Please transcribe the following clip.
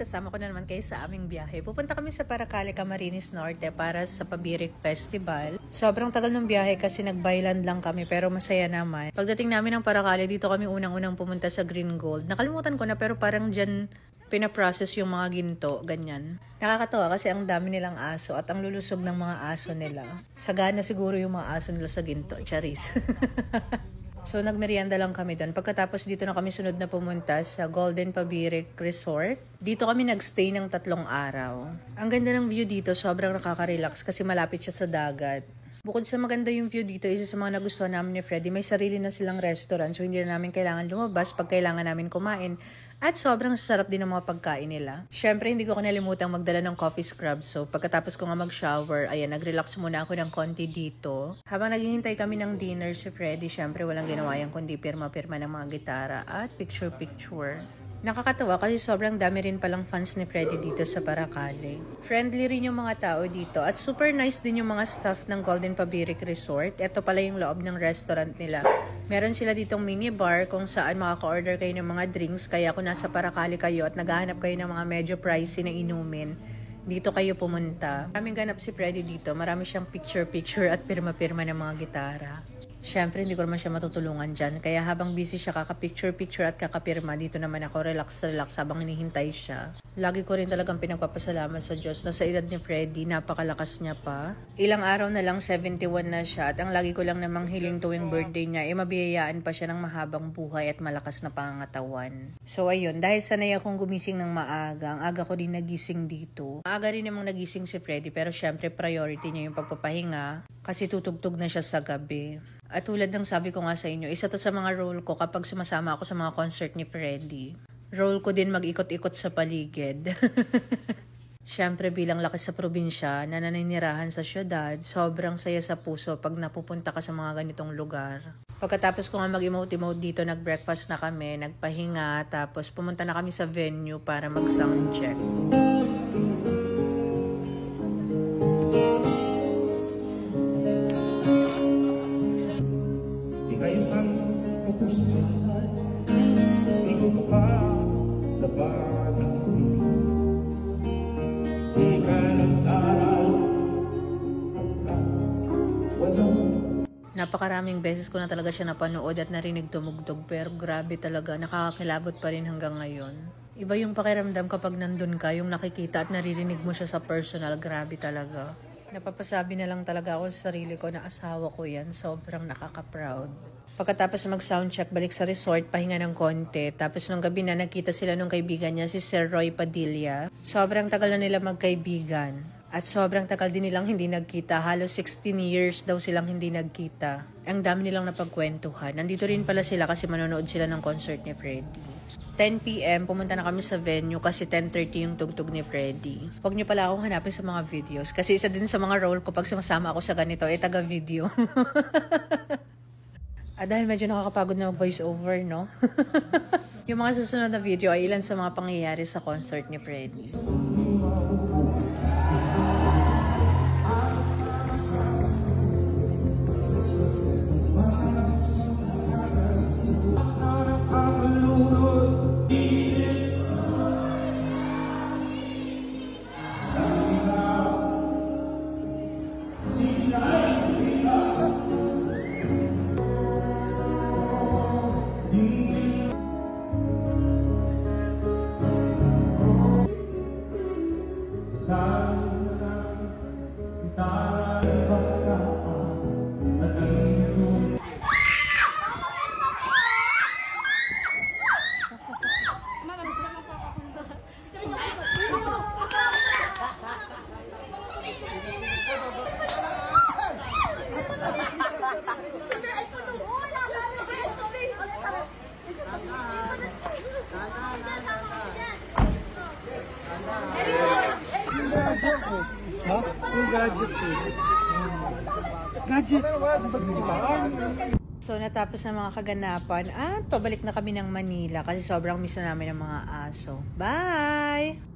sasama ko na naman kayo sa aming biyahe. Pupunta kami sa Paracale, Camarines Norte para sa Pabirik Festival. Sobrang tagal ng biyahe kasi nag-byland lang kami pero masaya naman. Pagdating namin ng Paracale, dito kami unang-unang pumunta sa Green Gold. Nakalimutan ko na pero parang dyan pinaprocess yung mga ginto, ganyan. Nakakatawa kasi ang dami nilang aso at ang lulusog ng mga aso nila. Sagana siguro yung mga aso nila sa ginto, charis. So, nagmerienda lang kami doon. Pagkatapos dito na kami sunod na pumunta sa Golden Pabirik Resort. Dito kami nagstay ng 3 araw. Ang ganda ng view dito, sobrang nakaka-relax kasi malapit siya sa dagat. Bukod sa maganda yung view dito, isa sa mga nagustuhan namin ni Freddy, may sarili na silang restaurant so hindi na namin kailangan lumabas pag kailangan namin kumain. At sobrang sarap din ng mga pagkain nila. Syempre, hindi ko kinalimutang magdala ng coffee scrub. So, pagkatapos ko nga mag-shower, ayan, nag-relax muna ako ng konti dito. Habang naghihintay kami ng dinner si Freddy, syempre walang ginawa yan kundi pirma-pirma ng mga gitara at picture-picture. Nakakatawa kasi sobrang dami rin palang fans ni Freddy dito sa Paracale. Friendly rin yung mga tao dito at super nice din yung mga staff ng Golden Pabirik Resort. Ito pala yung loob ng restaurant nila. Meron sila ditong mini bar kung saan makaka-order kayo ng mga drinks. Kaya kung nasa Paracale kayo at naghahanap kayo ng mga medyo pricey na inumin, dito kayo pumunta. Maraming ganap si Freddy dito. Marami siyang picture-picture at pirma-pirma ng mga gitara. Siyempre, hindi ko naman siya matutulungan dyan. Kaya habang busy siya kaka-picture-picture at kakapirma, dito naman ako relax-relax habang hinihintay siya. Lagi ko rin talagang pinagpapasalamat sa Diyos na sa edad ni Freddy, napakalakas niya pa. Ilang araw na lang, 71 na siya. At ang lagi ko lang namang hiling tuwing birthday niya, mabiyayaan pa siya ng mahabang buhay at malakas na pangangatawan. So ayun, dahil sanay akong gumising ng maaga, ang aga ko din nagising dito. Maaga rin namang nagising si Freddy, pero syempre priority niya yung pagpapahinga kasi tutugtog na siya sa gabi. At tulad ng sabi ko nga sa inyo, isa to sa mga role ko kapag sumasama ako sa mga concert ni Freddy. Role ko din mag-ikot-ikot sa paligid. Siyempre bilang laki sa probinsya na naninirahan sa syudad, sobrang saya sa puso pag napupunta ka sa mga ganitong lugar. Pagkatapos ko nga mag-emote-emote dito, nag-breakfast na kami, nagpahinga, tapos pumunta na kami sa venue para mag-soundcheck. Napakaraming beses ko na talaga siya napanood at narinig tumugtog pero grabe talaga, nakakakilabot pa rin hanggang ngayon. Iba yung pakiramdam kapag nandun ka, yung nakikita at naririnig mo siya sa personal, grabe talaga. Napapasabi na lang talaga ako sa sarili ko na asawa ko yan, sobrang nakaka-proud. Pagkatapos mag-soundcheck, balik sa resort, pahinga ng konti. Tapos nung gabi na nakita sila nung kaibigan niya, si Sir Roy Padilla. Sobrang tagal na nila magkaibigan. At sobrang tagal din nilang hindi nagkita. Halos 16 years daw silang hindi nagkita. Ang dami nilang napagkwentuhan. Nandito rin pala sila kasi manonood sila ng concert ni Freddy. 10 PM, pumunta na kami sa venue kasi 10:30 yung tugtog ni Freddy. Huwag niyo pala akong hanapin sa mga videos kasi isa din sa mga role ko pag sumasama ako sa ganito, taga-video. Dahil medyo nakakapagod na mag-voice over, no? Yung mga susunod na video ay ilan sa mga pangyayari sa concert ni Freddy. Gadget. So, natapos na mga kaganapan at pabalik na kami ng Manila kasi sobrang miss na namin ng mga aso. Bye!